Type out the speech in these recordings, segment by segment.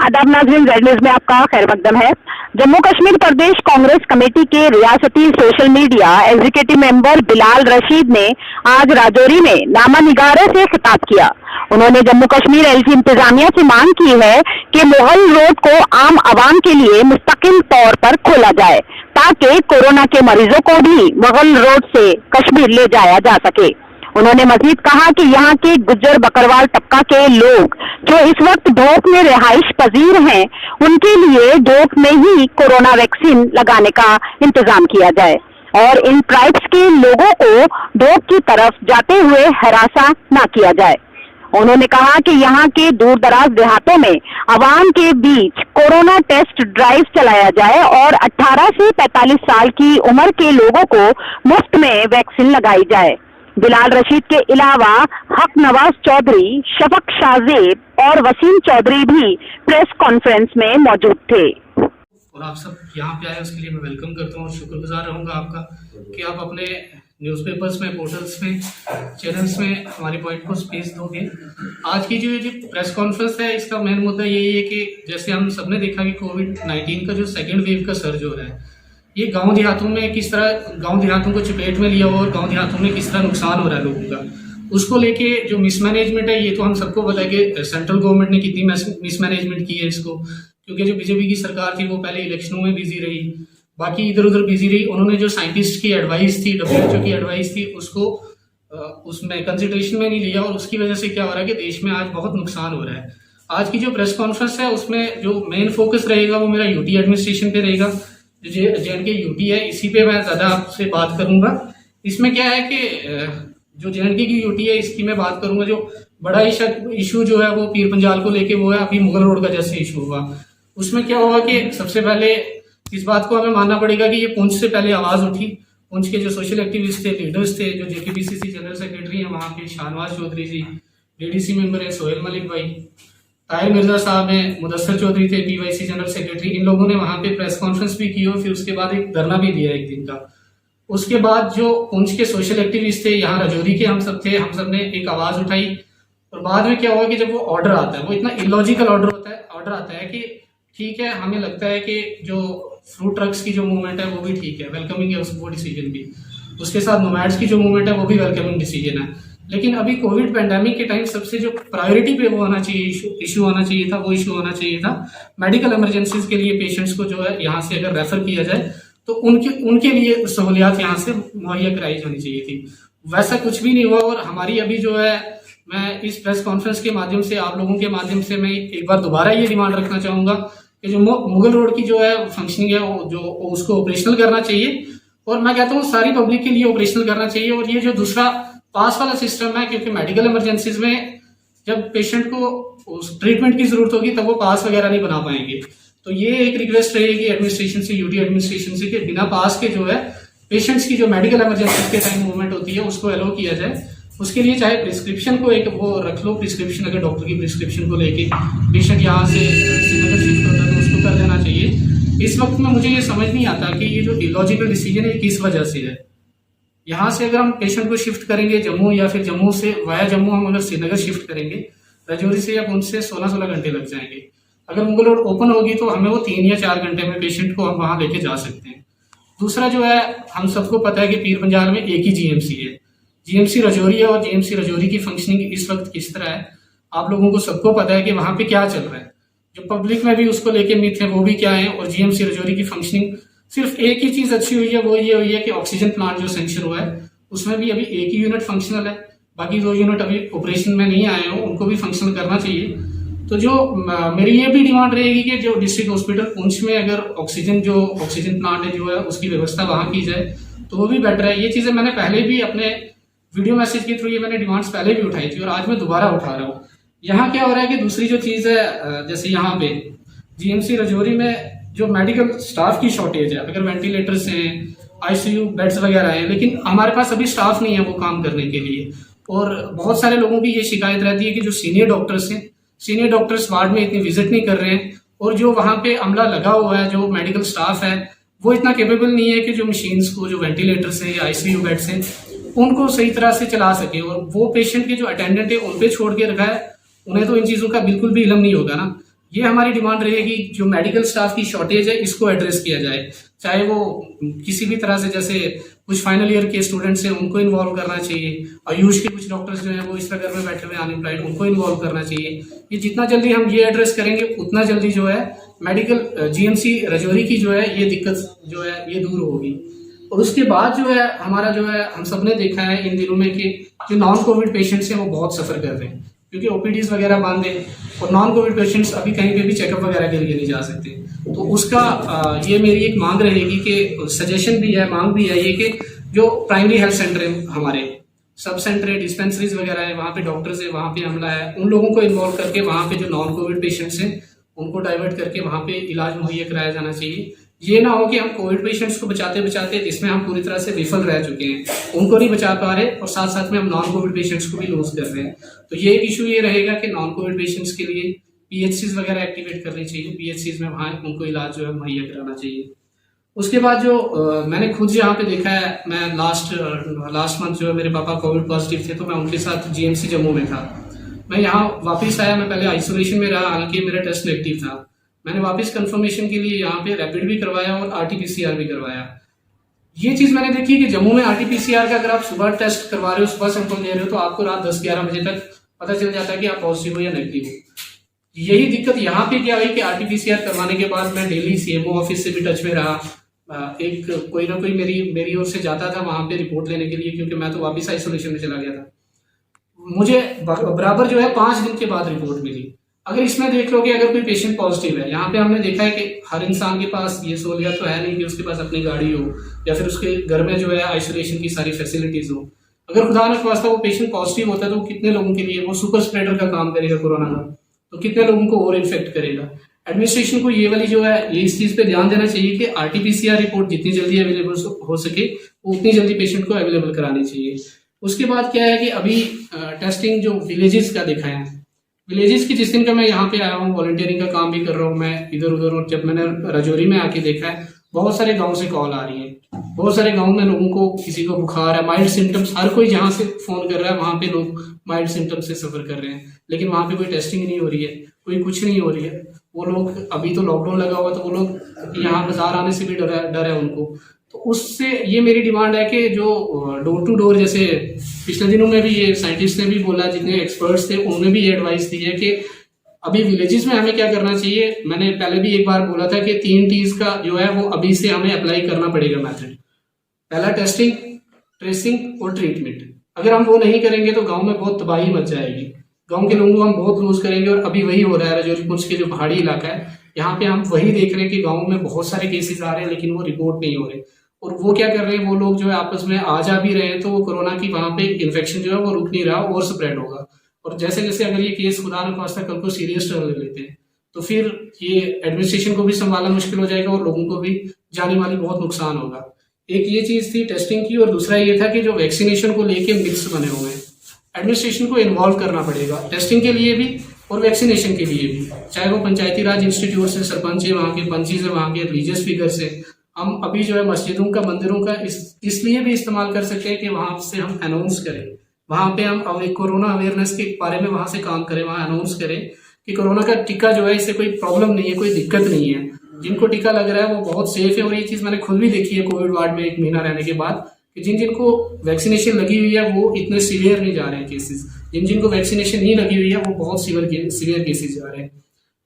आदाब नाज़रीन, Z news में आपका खैर मकदम है। जम्मू कश्मीर प्रदेश कांग्रेस कमेटी के रियासती social media executive member Bilal Rashid ने आज राजौरी में नामा निगारों से खिताब किया। उन्होंने जम्मू कश्मीर एलजी इंतजामिया से मांग की है कि मुगल रोड को आम आवाम के लिए मुस्तकिल तौर पर खोला जाए ताकि कोरोना के मरीजों को भी मुगल रोड से कश्मीर ले जाया जा सके। उन्होंने मजीद कहा कि यहाँ के गुज्जर बकरवाल तबका के लोग जो इस वक्त ढोक में रिहाइश पजीर हैं, उनके लिए ढोक में ही कोरोना वैक्सीन लगाने का इंतजाम किया जाए और इन ट्राइब्स के लोगों को ढोक की तरफ जाते हुए हरासा न किया जाए। उन्होंने कहा कि यहाँ के दूर दराज देहातों में अवाम के बीच कोरोना टेस्ट ड्राइव चलाया जाए और 18 से 45 साल की उम्र के लोगों को मुफ्त में वैक्सीन लगाई जाए। बिलाल रशीद के अलावा हक नवाज चौधरी, शफक शाहजेब और वसीम चौधरी भी प्रेस कॉन्फ्रेंस में मौजूद थे। और आप सब यहाँ पे आए उसके लिए मैं वेलकम करता हूँ और शुक्रगुजार रहूँगा आपका कि आप अपने न्यूज़पेपर्स में, पोर्टल्स में, चैनल्स में हमारे पॉइंट को स्पेस दोगे। आज की जो प्रेस कॉन्फ्रेंस है, इसका मेन मुद्दा यही है कि जैसे हम सबने देखा कि कोविड-19 का जो सेकेंड वेव का सर्ज हो रहा है, ये गांव देहातों में किस तरह गांव देहातों को चपेट में लिया हुआ और गांव देहातों में किस तरह नुकसान हो रहा है लोगों का, उसको लेके जो मिसमैनेजमेंट है, ये तो हम सबको पता है कि सेंट्रल गवर्नमेंट ने कितनी मिसमैनेजमेंट की है इसको, क्योंकि जो बीजेपी की सरकार थी वो पहले इलेक्शनों में बिजी रही, बाकी इधर उधर बिजी रही। उन्होंने जो साइंटिस्ट की एडवाइस थी, WHO की एडवाइस थी, उसको उसमें कंसिडरेशन में नहीं लिया और उसकी वजह से क्या हो रहा है कि देश में आज बहुत नुकसान हो रहा है। आज की जो प्रेस कॉन्फ्रेंस है उसमें जो मेन फोकस रहेगा वो मेरा यूटी एडमिनिस्ट्रेशन पे रहेगा, जो जे&के यूटी है, इसी पे मैं ज़्यादा आपसे बात करूंगा। इसमें क्या है कि जो जे&के की यूटी है इसकी मैं बात करूंगा। जो बड़ा इशू जो है वो पीर पंजाल को लेके वो है अभी मुगल रोड का जैसे इशू हुआ, उसमें क्या हुआ कि सबसे पहले इस बात को हमें मानना पड़ेगा कि ये पुंछ से पहले आवाज़ उठी। पुंछ के जो सोशल एक्टिविस्ट थे, लीडर्स थे, जो JKPCC जनरल सेक्रेटरी हैं वहाँ के शाहनवाज चौधरी जी, ADC मेंबर है सोहेल मलिक भाई, ताहिर मिर्जा साहब हैं, मुदस्सर चौधरी थे PYC जनरल सेक्रेटरी, इन लोगों ने वहाँ पे प्रेस कॉन्फ्रेंस भी की और फिर उसके बाद एक धरना भी दिया एक दिन का। उसके बाद जो पुंछ के सोशल एक्टिविस्ट थे, यहाँ राजौरी के हम सब थे, हम सब ने एक आवाज़ उठाई और बाद में क्या हुआ कि जब वो ऑर्डर आता है, वो इतना इलॉजिकल ऑर्डर आता है कि ठीक है, हमें लगता है कि जो फ्रूट ट्रक्स की जो मूवमेंट है वो भी ठीक है, वेलकमिंग है वो डिसीजन भी, उसके साथ नोमैड्स की जो मूवमेंट है वो भी वेलकमिंग डिसीजन है। लेकिन अभी कोविड पैंडेमिक के टाइम सबसे जो प्रायोरिटी पे वो आना चाहिए, इशू आना चाहिए था, वो इशू आना चाहिए था मेडिकल इमरजेंसीज के लिए पेशेंट्स को जो है यहाँ से अगर रेफर किया जाए तो उनके लिए सहूलियात यहाँ से मुहैया कराई जानी चाहिए थी। वैसा कुछ भी नहीं हुआ और हमारी अभी जो है, मैं इस प्रेस कॉन्फ्रेंस के माध्यम से, आप लोगों के माध्यम से मैं एक बार दोबारा ये डिमांड रखना चाहूँगा कि जो मुगल रोड की जो है फंक्शनिंग है वो जो उसको ऑपरेशनल करना चाहिए और मैं कहता हूँ सारी पब्लिक के लिए ऑपरेशनल करना चाहिए। और ये जो दूसरा पास वाला सिस्टम है, क्योंकि मेडिकल इमरजेंसीज में जब पेशेंट को ट्रीटमेंट की जरूरत होगी तब वो पास वगैरह नहीं बना पाएंगे, तो ये एक रिक्वेस्ट रहेगी एडमिनिस्ट्रेशन से, यूटी एडमिनिस्ट्रेशन से, कि बिना पास के जो है पेशेंट्स की जो मेडिकल इमरजेंसी के टाइम मूवमेंट होती है उसको अलाउ किया जाए। उसके लिए चाहे प्रिस्क्रिप्शन को एक वो रख लो, प्रिस्क्रिप्शन अगर डॉक्टर की प्रिस्क्रिप्शन को लेके पेशेंट यहाँ से श्रीनगर शिफ्ट होता है तो उसको कर देना चाहिए। इस वक्त में मुझे ये समझ नहीं आता कि ये जो इलॉजिकल डिसीजन है किस वजह से है। यहाँ से अगर हम पेशेंट को शिफ्ट करेंगे जम्मू, या फिर जम्मू से वाया जम्मू हम अगर श्रीनगर शिफ्ट करेंगे, राजौरी से या पुंछ से 16-16 घंटे लग जाएंगे। अगर मुगल रोड ओपन होगी तो हमें वो 3 या 4 घंटे में पेशेंट को हम वहाँ लेके जा सकते हैं। दूसरा जो है, हम सबको पता है कि पीर पंजाल में एक ही GMC है, GMC राजौरी है, और GMC राजौरी की फंक्शनिंग इस वक्त किस तरह है आप लोगों को सबको पता है कि वहाँ पे क्या चल रहा है। जो पब्लिक में भी उसको लेके मिथ है वो भी क्या है, और GMC राजौरी की फंक्शनिंग सिर्फ एक ही चीज अच्छी हुई है, वो ये हुई है कि ऑक्सीजन प्लांट जो सेंक्शन हुआ है उसमें भी अभी एक ही यूनिट फंक्शनल है, बाकी 2 यूनिट अभी ऑपरेशन में नहीं आए हो, उनको भी फंक्शनल करना चाहिए। तो जो मेरी ये भी डिमांड रहेगी कि जो डिस्ट्रिक्ट हॉस्पिटल पुंछ में अगर ऑक्सीजन प्लांट है जो है उसकी व्यवस्था वहाँ की जाए तो वो भी बेटर है। ये चीजें मैंने पहले भी अपने वीडियो मैसेज के थ्रू ये मैंने डिमांड्स पहले भी उठाई थी और आज मैं दोबारा उठा रहा हूँ। यहाँ क्या हो रहा है कि दूसरी जो चीज़ है, जैसे यहाँ पे GMC राजौरी में जो मेडिकल स्टाफ की शॉर्टेज है, अगर वेंटिलेटर्स हैं, ICU बेड्स वगैरह हैं, लेकिन हमारे पास अभी स्टाफ नहीं है वो काम करने के लिए। और बहुत सारे लोगों की ये शिकायत रहती है कि जो सीनियर डॉक्टर्स वार्ड में इतनी विजिट नहीं कर रहे हैं, और जो वहाँ पे अमला लगा हुआ है, जो मेडिकल स्टाफ है, वो इतना केपेबल नहीं है कि जो मशीन्स को, जो वेंटिलेटर्स हैं या ICU बेड्स हैं, उनको सही तरह से चला सके। और वो पेशेंट के जो अटेंडेंट है उन पे छोड़ के रखा है, उन्हें तो इन चीज़ों का बिल्कुल भी इल्म नहीं होगा ना। ये हमारी डिमांड रहेगी, जो मेडिकल स्टाफ की शॉर्टेज है इसको एड्रेस किया जाए, चाहे वो किसी भी तरह से, जैसे कुछ फाइनल ईयर के स्टूडेंट्स हैं उनको इन्वॉल्व करना चाहिए, आयुष के कुछ डॉक्टर्स जो हैं वो इस तरह घर में बैठे हुए अनएम्प्लॉयड, उनको इन्वॉल्व करना चाहिए। ये जितना जल्दी हम ये एड्रेस करेंगे उतना जल्दी जो है मेडिकल जीएमसी राजौरी की जो है ये दिक्कत जो है ये दूर होगी। और उसके बाद जो है हमारा जो है, हम सब ने देखा है इन दिनों में कि जो नॉन कोविड पेशेंट्स हैं वो बहुत सफर कर रहे हैं, क्योंकि ओपीडीज वगैरह बंद है और नॉन कोविड पेशेंट्स अभी कहीं पे भी चेकअप वगैरह के लिए नहीं जा सकते। तो उसका ये मेरी एक मांग रहेगी कि सजेशन भी है, मांग भी है ये कि जो प्राइमरी हेल्थ सेंटर है हमारे, सब सेंटर है, डिस्पेंसरीज वगैरह है, वहाँ पे डॉक्टर्स है, वहाँ पे अमला है, उन लोगों को इन्वॉल्व करके वहाँ पे जो नॉन कोविड पेशेंट्स हैं उनको डाइवर्ट करके वहाँ पे इलाज मुहैया कराया जाना चाहिए। ये ना हो कि हम कोविड पेशेंट्स को बचाते बचाते जिसमें हम पूरी तरह से विफल रह चुके हैं उनको नहीं बचा पा रहे, और साथ साथ में हम नॉन कोविड पेशेंट्स को भी लूज कर रहे हैं। तो ये एक इशू ये रहेगा कि नॉन कोविड पेशेंट्स के लिए पीएचसीज वगैरह एक्टिवेट करनी चाहिए, पीएचसीज में वहाँ उनको इलाज जो है मुहैया कराना चाहिए। उसके बाद जो मैंने खुद यहाँ पे देखा है, मैं लास्ट मंथ जो है मेरे पापा कोविड पॉजिटिव थे, तो मैं उनके साथ जीएमसी जम्मू में था। मैं यहाँ वापस आया, मैं पहले आइसोलेशन में रहा, हालांकि मेरा टेस्ट नेगेटिव था। मैंने वापस कंफर्मेशन के लिए यहाँ पे रैपिड भी करवाया और आरटीपीसीआर भी करवाया। ये चीज मैंने देखी कि जम्मू में आरटीपीसीआर का अगर आप सुबह टेस्ट करवा रहे हो, सुबह सैंपल ले रहे हो, तो आपको रात 10-11 बजे तक पता चल जाता है कि आप पॉजिटिव हो या नेगेटिव हो। यही दिक्कत यहाँ पे क्या हुई कि आरटीपीसीआर करवाने के बाद मैं डेली सीएमओ ऑफिस से भी टच में रहा, एक कोई ना कोई मेरी ओर से जाता था वहां पे रिपोर्ट लेने के लिए, क्योंकि मैं तो वापस आइसोलेशन में चला गया था। मुझे बराबर जो है 5 दिन के बाद रिपोर्ट मिली। अगर इसमें देख लो कि अगर कोई पेशेंट पॉजिटिव है, यहाँ पे हमने देखा है कि हर इंसान के पास ये सहूलियत तो है नहीं कि उसके पास अपनी गाड़ी हो या फिर उसके घर में जो है आइसोलेशन की सारी फैसिलिटीज हो। अगर खुदा न खास्ता वो पेशेंट पॉजिटिव होता है तो कितने लोगों के लिए वो सुपर स्प्रेडर का काम करेगा कोरोना का, तो कितने लोगों को और इन्फेक्ट करेगा। एडमिनिस्ट्रेशन को ये वाली जो है ये इस चीज पे ध्यान देना चाहिए कि आरटीपीसीआर रिपोर्ट जितनी जल्दी अवेलेबल हो सके वो उतनी जल्दी पेशेंट को अवेलेबल करानी चाहिए। उसके बाद क्या है कि अभी टेस्टिंग जो विलेजेस का देखा है, विलेजेस की जिस दिन का मैं यहाँ पे आया हूँ, वॉलंटियरिंग का काम भी कर रहा हूँ मैं इधर उधर, और जब मैंने राजौरी में आके देखा है बहुत सारे गांव से कॉल आ रही है, बहुत सारे गांव में लोगों को, किसी को बुखार है, माइल्ड सिम्टम्स, हर कोई जहाँ से फोन कर रहा है वहां पे लोग माइल्ड सिम्टम्स से सफर कर रहे हैं, लेकिन वहां पे कोई टेस्टिंग नहीं हो रही है, कोई कुछ नहीं हो रही है। वो लोग, अभी तो लॉकडाउन लगा हुआ तो वो लोग यहाँ बाजार आने से भी डर है उनको। तो उससे ये मेरी डिमांड है कि जो डोर टू डोर, जैसे पिछले दिनों में भी ये साइंटिस्ट ने भी बोला, जितने एक्सपर्ट्स थे उन्होंने भी ये एडवाइस दी है कि अभी विलेजेस में हमें क्या करना चाहिए। मैंने पहले भी एक बार बोला था कि 3 T's का जो है वो अभी से हमें अप्लाई करना पड़ेगा मेथड। पहला टेस्टिंग, ट्रेसिंग और ट्रीटमेंट। अगर हम वो नहीं करेंगे तो गांव में बहुत तबाही मच जाएगी, गांव के लोगों को हम बहुत लूज करेंगे। और अभी वही हो रहा है, राजौरी पुंछ के जो पहाड़ी इलाका है यहाँ पे हम वही देख रहे हैं कि गाँव में बहुत सारे केसेस आ रहे हैं लेकिन वो रिपोर्ट नहीं हो रहे। और वो क्या कर रहे हैं, वो लोग जो है आपस में आ जा भी रहे हैं, तो वो कोरोना की वहां पे इन्फेक्शन जो है वो रुक नहीं रहा और स्प्रेड होगा। और जैसे जैसे अगर ये केस खुदा न खास्ता कल को सीरियस टर्न ले लेते हैं तो फिर ये एडमिनिस्ट्रेशन को भी संभालना मुश्किल हो जाएगा और लोगों को भी जाने वाली बहुत नुकसान होगा। एक ये चीज थी टेस्टिंग की, और दूसरा ये था कि जो वैक्सीनेशन को लेके मिक्स बने हुए हैं, एडमिनिस्ट्रेशन को इन्वॉल्व करना पड़ेगा टेस्टिंग के लिए भी और वैक्सीनेशन के लिए भी, चाहे वो पंचायती राज इंस्टीट्यूट से सरपंच है, वहाँ के पंचीज है, वहाँ के रिलीजियस फिगर्स है। हम अभी जो है मस्जिदों का, मंदिरों का इसलिए भी इस्तेमाल कर सकते हैं कि वहां से हम अनाउंस करें, वहां पे हम कोरोना अवेयरनेस के बारे में वहां से काम करें, वहां अनाउंस करें कि कोरोना का टीका जो है इससे कोई प्रॉब्लम नहीं है, कोई दिक्कत नहीं है, जिनको टीका लग रहा है वो बहुत सेफ है। और ये चीज मैंने खुद भी देखी है कोविड वार्ड में 1 महीना रहने के बाद कि जिनको वैक्सीनेशन लगी हुई है वो इतने सीवियर नहीं जा रहे हैं केसेस, जिनको वैक्सीनेशन नहीं लगी हुई है वो बहुत सीवियर केसेस जा रहे हैं।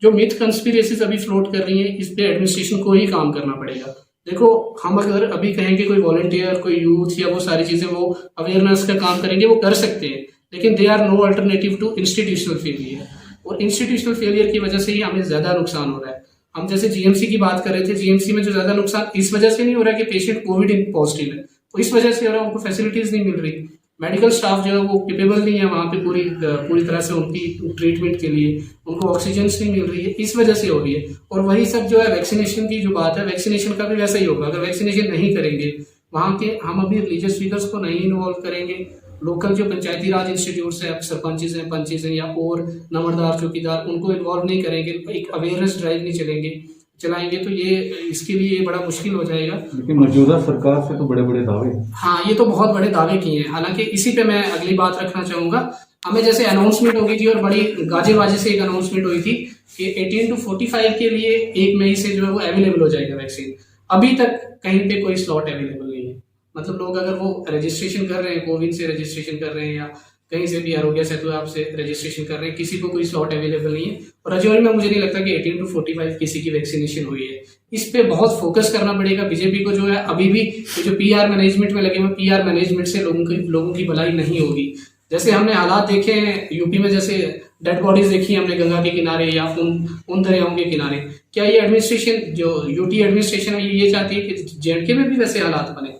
जो मिथ कंस्पिरेसीज अभी फ्लोट कर रही है, इस पे एडमिनिस्ट्रेशन को ही काम करना पड़ेगा। देखो, हम अगर अभी कहेंगे कोई वॉलंटियर, कोई यूथ या वो सारी चीजें वो अवेयरनेस का काम करेंगे, वो कर सकते हैं, लेकिन they are no alternative to institutional failure. और इंस्टीट्यूशनल फेलियर की वजह से ही हमें ज्यादा नुकसान हो रहा है। हम जैसे जीएमसी की बात कर रहे थे, जीएमसी में जो ज्यादा नुकसान इस वजह से नहीं हो रहा है कि पेशेंट कोविड पॉजिटिव है, तो इस वजह से हो रहा है उनको फैसिलिटीज नहीं मिल रही, मेडिकल स्टाफ जो है वो केपेबल नहीं है वहाँ पे पूरी तरह से उनकी ट्रीटमेंट के लिए, उनको ऑक्सीजन नहीं मिल रही है, इस वजह से हो रही है। और वही सब जो है वैक्सीनेशन की जो बात है, वैक्सीनेशन का भी वैसा ही होगा। अगर वैक्सीनेशन नहीं करेंगे वहाँ के, हम अभी रिलीजियस फिगर्स को नहीं इन्वॉल्व करेंगे, लोकल जो पंचायती राज इंस्टीट्यूट है, सरपंचेज हैं, पंचेज हैं या और नंबरदार चौकीदार, उनको इन्वॉल्व नहीं करेंगे, एक अवेयरनेस ड्राइव नहीं चलाएंगे तो ये इसके लिए बड़ा मुश्किल हो जाएगा। लेकिन मौजूदा सरकार से तो बड़े बड़े दावे, हाँ, ये तो बहुत बड़े दावे किए हैं। हालांकि इसी पे मैं अगली बात रखना चाहूंगा। हमें जैसे अनाउंसमेंट हो गई थी और बड़ी गाजे बाजे से एक अनाउंसमेंट हुई थी कि 18 to 45 के लिए 1 मई से जो है वो अवेलेबल हो जाएगा वैक्सीन। अभी तक कहीं पे कोई स्लॉट अवेलेबल नहीं है। मतलब लोग अगर वो रजिस्ट्रेशन कर रहे हैं, कोविन से रजिस्ट्रेशन कर रहे हैं या कहीं से भी आरोग्य सेतु ऐप से रजिस्ट्रेशन कर रहे हैं, किसी को कोई स्लॉट अवेलेबल नहीं है। और राजौरी में मुझे नहीं लगता कि 18 to 45 किसी की वैक्सीनेशन हुई है। इस पे बहुत फोकस करना पड़ेगा बीजेपी को। जो है अभी भी जो पीआर मैनेजमेंट में लगे हुए, पीआर मैनेजमेंट से लोगों की भलाई नहीं होगी। जैसे हमने हालात देखे हैं यूपी में, जैसे डेड बॉडीज देखी हमने गंगा के किनारे या उन दरियाओं के किनारे। क्या ये एडमिनिस्ट्रेशन, जो यूटी एडमिनिस्ट्रेशन है, ये चाहती है कि जेएंडके में भी वैसे हालात बने?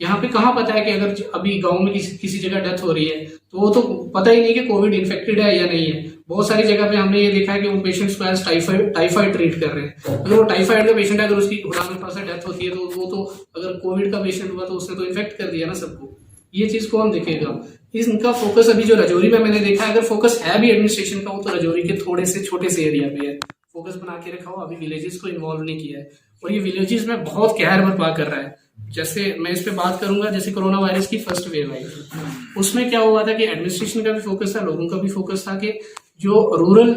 यहाँ पे कहाँ पता है कि अगर अभी गांव में किसी जगह डेथ हो रही है तो वो तो पता ही नहीं कि कोविड इन्फेक्टेड है या नहीं है। बहुत सारी जगह पे हमने ये देखा है कि उन पेशेंट्स को एज टाइफाइड ट्रीट कर रहे हैं। अगर वो टाइफाइड का पेशेंट है, अगर उसकी खुदा में पास डेथ होती है तो वो तो अगर कोविड का पेशेंट हुआ तो उसने तो इन्फेक्ट कर दिया ना सबको। ये चीज कौन देखेगा? इनका फोकस अभी जो राजौरी में मैंने देखा है, अगर फोकस है भी एडमिनिस्ट्रेशन का, वो तो राजौरी के थोड़े से छोटे से एरिया पे है फोकस बना के रखा हो। अभी विलेजेस को इन्वॉल्व नहीं किया है और ये विलेजेस में बहुत कहर बर्पा कर रहा है। जैसे मैं इस पे बात करूंगा, जैसे कोरोना वायरस की फर्स्ट वेव आई थी, उसमें क्या हुआ था कि एडमिनिस्ट्रेशन का भी फोकस था, लोगों का भी फोकस था कि जो रूरल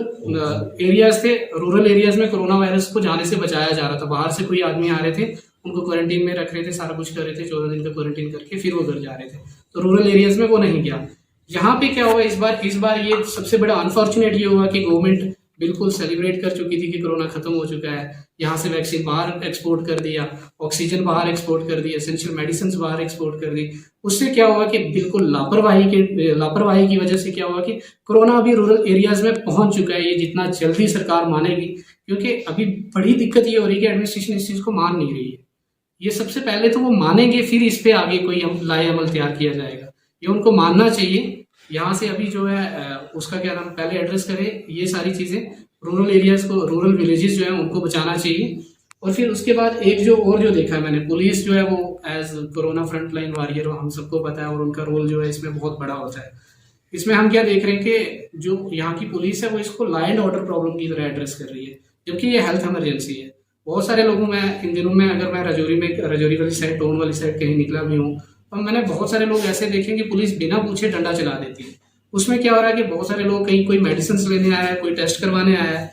एरियाज थे, रूरल एरियाज में कोरोना वायरस को जाने से बचाया जा रहा था। बाहर से कोई आदमी आ रहे थे, उनको क्वारंटीन में रख रहे थे, सारा कुछ कर रहे थे, 14 दिन का क्वारंटीन करके फिर वो घर जा रहे थे। तो रूरल एरियाज में वो नहीं गया। यहाँ पे क्या हुआ इस बार ये सबसे बड़ा अनफॉर्चुनेट ये हुआ कि गवर्नमेंट बिल्कुल सेलिब्रेट कर चुकी थी कि कोरोना खत्म हो चुका है, यहाँ से वैक्सीन बाहर एक्सपोर्ट कर दिया, ऑक्सीजन बाहर एक्सपोर्ट कर दिया, एसेंशियल मेडिसिन बाहर एक्सपोर्ट कर दी। उससे क्या हुआ कि बिल्कुल लापरवाही की वजह से क्या हुआ कि कोरोना अभी रूरल एरियाज में पहुंच चुका है। ये जितना जल्दी सरकार मानेगी, क्योंकि अभी बड़ी दिक्कत ये हो रही है कि एडमिनिस्ट्रेशन इस चीज को मान नहीं रही है। ये सबसे पहले तो वो मानेंगे, फिर इस पे आगे कोई लाए अमल तैयार किया जाएगा। ये उनको मानना चाहिए। यहाँ से अभी जो है उसका क्या नाम, पहले एड्रेस करे ये सारी चीजें, रूरल एरियाज को, रूरल विलेजेस जो है उनको बचाना चाहिए। और फिर उसके बाद एक जो देखा है मैंने, पुलिस जो है वो as corona front line warrior हम सबको पता है और उनका रोल जो है इसमें बहुत बड़ा होता है। इसमें हम क्या देख रहे हैं कि जो यहाँ की पुलिस है वो इसको लॉ एंड ऑर्डर प्रॉब्लम की तरह एड्रेस कर रही है, जबकि ये हेल्थ इमरजेंसी है। बहुत सारे लोगों में इन दिनों में, अगर मैं राजौरी वाली साइड, टाउन वाली साइड कहीं निकला भी हूँ, तो मैंने बहुत सारे लोग ऐसे देखे कि पुलिस बिना पूछे डंडा चला देती है। उसमें क्या हो रहा है कि बहुत सारे लोग कहीं कोई मेडिसिन लेने आया है, कोई टेस्ट करवाने आया है।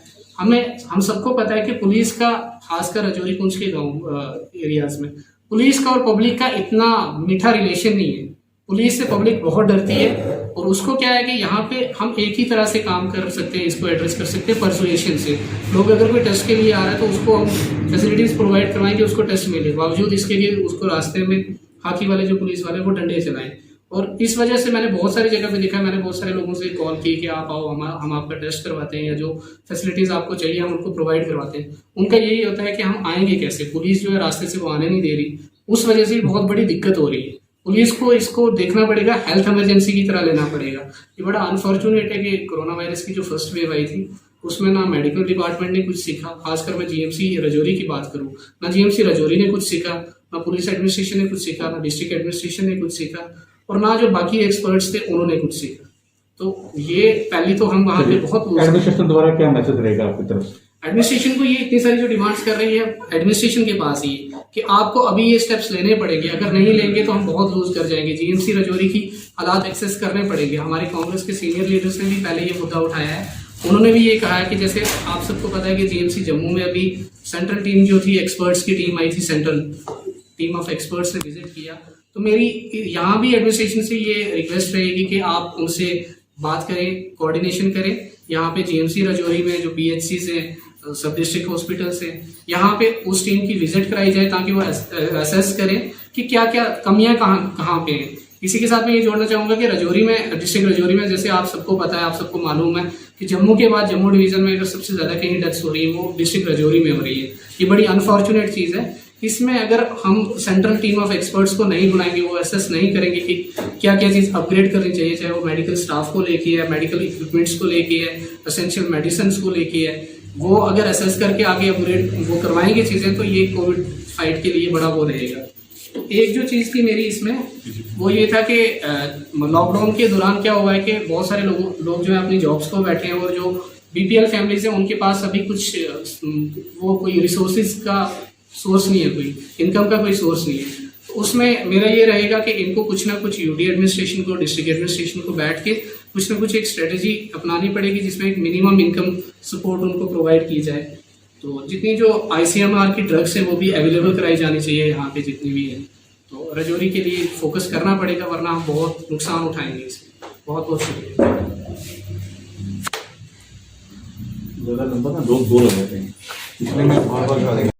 हम सबको पता है कि पुलिस का, खासकर राजौरी कुंज के गाँव एरियाज में, पुलिस का और पब्लिक का इतना मीठा रिलेशन नहीं है। पुलिस से पब्लिक बहुत डरती है और उसको क्या है कि यहाँ पे हम एक ही तरह से काम कर सकते हैं, इसको एड्रेस कर सकते हैं परसुएशन से। लोग अगर कोई टेस्ट के लिए आ रहा है तो उसको हम फैसिलिटीज प्रोवाइड करवाएंगे, उसको टेस्ट मिले, बावजूद इसके लिए उसको रास्ते में हाथी वाले जो पुलिस वाले वो डंडे चलाएं। और इस वजह से मैंने बहुत सारी जगह पे देखा है, मैंने बहुत सारे लोगों से कॉल की कि आप आओ, हम आपका टेस्ट करवाते हैं या जो फैसिलिटीज आपको चाहिए हम उनको प्रोवाइड करवाते हैं। उनका यही होता है कि हम आएंगे कैसे, पुलिस जो है रास्ते से वो आने नहीं दे रही। उस वजह से बहुत बड़ी दिक्कत हो रही है। पुलिस को इसको देखना पड़ेगा, हेल्थ इमरजेंसी की तरह लेना पड़ेगा। ये बड़ा अनफॉर्चुनेट है कि कोरोना वायरस की जो फर्स्ट वेव आई थी उसमें ना मेडिकल डिपार्टमेंट ने कुछ सीखा, खासकर मैं जीएमसी राजौरी की बात करूँ, ना जीएमसी राजौरी ने कुछ सीखा, ना पुलिस एडमिनिस्ट्रेशन ने कुछ सीखा, ना डिस्ट्रिक्ट एडमिनिस्ट्रेशन ने कुछ सीखा, और ना जो बाकी एक्सपर्ट्स थे उन्होंने कुछ सीखा। तो ये पहली तो हम वहाँ पे बहुत एडमिनिस्ट्रेशन द्वारा क्या मैसेज रहेगा आपकी तरफ से? एडमिनिस्ट्रेशन को ये इतनी सारी जो डिमांड्स कर रही है, एडमिनिस्ट्रेशन के पास ही कि आपको अभी ये स्टेप्स लेने पड़ेंगे, अगर नहीं लेंगे तो हम बहुत लूज कर जाएंगे। जीएमसी राजौरी की हालात एक्सेस करने पड़ेंगे। हमारी कांग्रेस के सीनियर लीडर्स ने भी पहले ये मुद्दा उठाया है। उन्होंने भी ये कहा है कि जैसे आप सबको पता है कि जीएमसी जम्मू में अभी सेंट्रल टीम जो थी, एक्सपर्ट्स की टीम आई थी, सेंट्रल टीम ऑफ एक्सपर्ट्स ने विजिट किया। तो मेरी यहाँ भी एडमिनिस्ट्रेशन से ये रिक्वेस्ट रहेगी कि आप उनसे बात करें, कोऑर्डिनेशन करें। यहाँ पे जीएमसी राजौरी में जो पीएचसी से, सब डिस्ट्रिक्ट हॉस्पिटल से, यहाँ पे उस टीम की विजिट कराई जाए ताकि वो असेस करें कि क्या क्या कमियां कहाँ पे हैं। इसी के साथ मैं ये जोड़ना चाहूंगा कि राजौरी में, डिस्ट्रिक्ट राजौरी में, जैसे आप सबको पता है, आप सबको मालूम है कि जम्मू के बाद जम्मू डिवीजन में अगर सबसे ज्यादा कहीं डेथ्स हो रही है वो डिस्ट्रिक्ट राजौरी में हो रही है। ये बड़ी अनफॉर्चुनेट चीज है। इसमें अगर हम सेंट्रल टीम ऑफ एक्सपर्ट्स को नहीं बुलाएंगे, वो असेस नहीं करेंगे कि क्या क्या चीज अपग्रेड करनी चाहिए, चाहे वो मेडिकल स्टाफ को लेके है, मेडिकल इक्विपमेंट्स को लेके है, एसेंशियल मेडिसिन को लेके है, वो अगर असेस करके आगे अपग्रेड वो करवाएंगे चीजें, तो ये कोविड फाइट के लिए बड़ा वो रहेगा। एक जो चीज थी मेरी इसमें वो ये था कि लॉकडाउन के दौरान क्या हुआ है कि बहुत सारे लोग जो है अपनी जॉब्स को बैठे हैं, और जो बीपीएल फैमिलीज हैं उनके पास अभी कुछ वो कोई रिसोर्सेज का सोर्स नहीं है, कोई इनकम का कोई सोर्स नहीं है। तो उसमें मेरा ये रहेगा कि इनको कुछ ना कुछ यूडी एडमिनिस्ट्रेशन को, डिस्ट्रिक्ट एडमिनिस्ट्रेशन को बैठ के कुछ ना कुछ एक स्ट्रेटजी अपनानी पड़ेगी जिसमें एक मिनिमम इनकम सपोर्ट उनको प्रोवाइड की जाए। तो जितनी जो ICMR की ड्रग्स है वो भी अवेलेबल कराई जानी चाहिए यहाँ पे जितनी भी है। तो राजौरी के लिए फोकस करना पड़ेगा, वरना हम बहुत नुकसान उठाएंगे इसमें। बहुत बहुत शुक्रिया। ज्यादा नंबर ना दो लग जाते हैं, इसलिए मैं बार बार